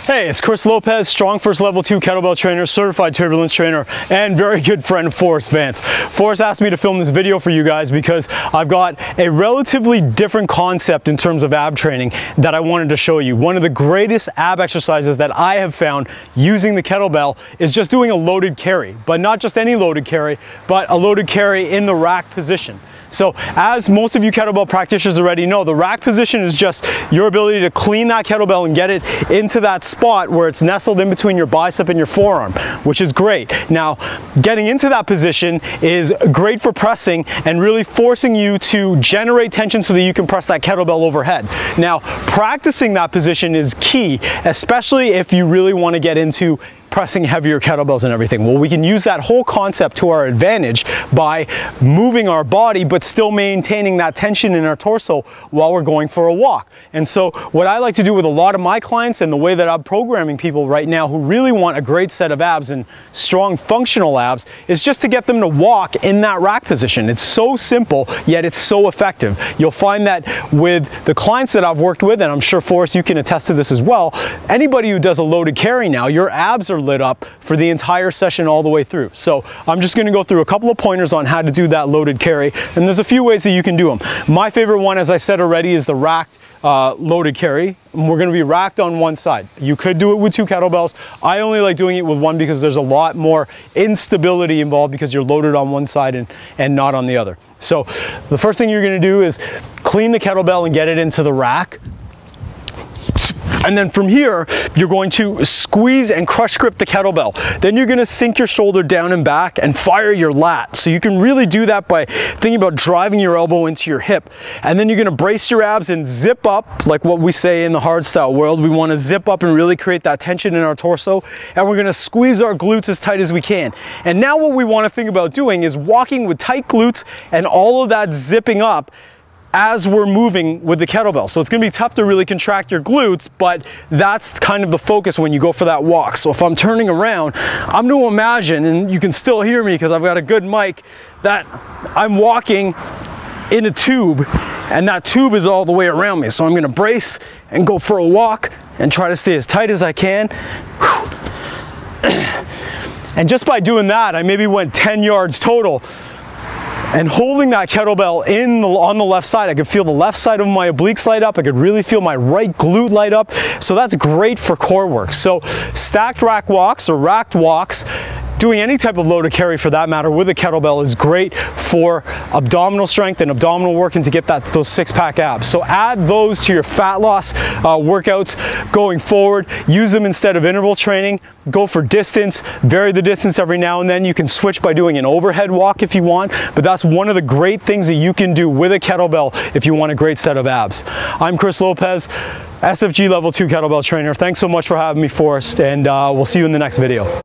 Hey, it's Chris Lopez, Strong First Level 2 Kettlebell Trainer, Certified Turbulence Trainer, and very good friend of Forrest Vance. Forrest asked me to film this video for you guys because I've got a relatively different concept in terms of ab training that I wanted to show you. One of the greatest ab exercises that I have found using the kettlebell is just doing a loaded carry, but not just any loaded carry, but a loaded carry in the rack position. So as most of you kettlebell practitioners already know, the rack position is just your ability to clean that kettlebell and get it into that spot where it's nestled in between your bicep and your forearm, which is great. Now, getting into that position is great for pressing and really forcing you to generate tension so that you can press that kettlebell overhead. Now, practicing that position is key, especially if you really want to get into pressing heavier kettlebells and everything. Well, we can use that whole concept to our advantage by moving our body but still maintaining that tension in our torso while we're going for a walk. And so what I like to do with a lot of my clients, and the way that I'm programming people right now who really want a great set of abs and strong functional abs, is just to get them to walk in that rack position. It's so simple, yet it's so effective. You'll find that with the clients that I've worked with, and I'm sure Forrest, you can attest to this as well, anybody who does a loaded carry now, your abs are lit up for the entire session all the way through. So I'm just going to go through a couple of pointers on how to do that loaded carry, and there's a few ways that you can do them. My favorite one, as I said already, is the racked loaded carry. And we're going to be racked on one side. You could do it with two kettlebells. I only like doing it with one because there's a lot more instability involved because you're loaded on one side and not on the other. So the first thing you're going to do is clean the kettlebell and get it into the rack. And then from here, you're going to squeeze and crush grip the kettlebell. Then you're going to sink your shoulder down and back and fire your lat. So you can really do that by thinking about driving your elbow into your hip. And then you're going to brace your abs and zip up, like what we say in the hardstyle world. We want to zip up and really create that tension in our torso. And we're going to squeeze our glutes as tight as we can. And now what we want to think about doing is walking with tight glutes and all of that zipping up as we're moving with the kettlebell. So it's gonna be tough to really contract your glutes, but that's kind of the focus when you go for that walk. So if I'm turning around, I'm gonna imagine, and you can still hear me because I've got a good mic, that I'm walking in a tube, and that tube is all the way around me. So I'm gonna brace and go for a walk and try to stay as tight as I can. And just by doing that, I maybe went 10 yards total. And holding that kettlebell on the left side, I could feel the left side of my obliques light up. I could really feel my right glute light up. So that's great for core work. So stacked rack walks or racked walks, doing any type of loaded carry for that matter with a kettlebell, is great for abdominal strength and abdominal work and to get those six-pack abs. So add those to your fat loss workouts going forward. Use them instead of interval training. Go for distance, vary the distance every now and then. You can switch by doing an overhead walk if you want, but that's one of the great things that you can do with a kettlebell if you want a great set of abs. I'm Chris Lopez, SFG Level 2 Kettlebell Trainer. Thanks so much for having me, Forrest, and we'll see you in the next video.